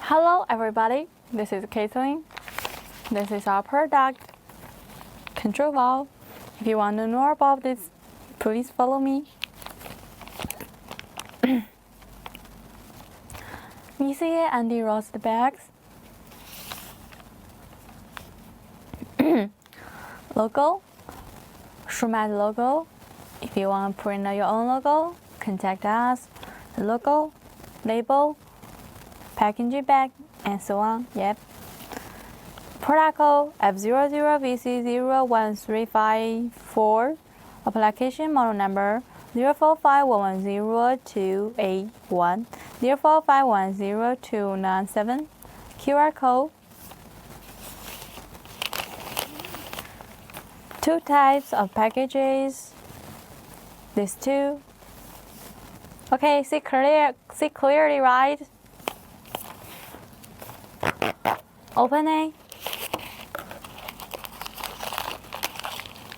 Hello everybody, this is Caitlin. This is our product, control valve. If you want to know more about this, please follow me. VCA anti-rust bags. Logo, Shumatt logo. If you want to print your own logo, contact us. The logo, label, packaging bag, and so on. Yep. Product code F00VC01354. Application model number 045110281, 045100297. QR code. Two types of packages. These two. Okay, see clearly, right? Open it.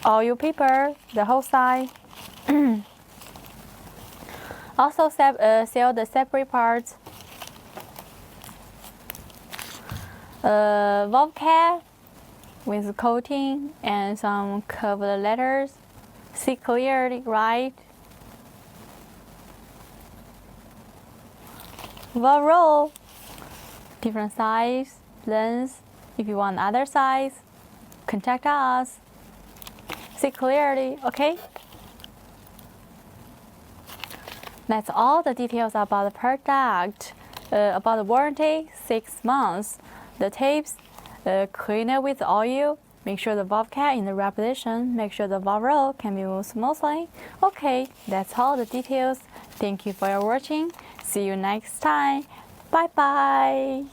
Oil paper, the whole side. Also sell the separate parts. Valve cap with coating and some curved letters. See clearly, right? Valve roll, different size, length. If you want other size, contact us. See clearly, okay? That's all the details about the product. About the warranty, 6 months. The tapes, clean it with oil. Make sure the valve cap in the right position. Make sure the valve roll can be moved smoothly. Okay, that's all the details. Thank you for your watching. See you next time. Bye bye.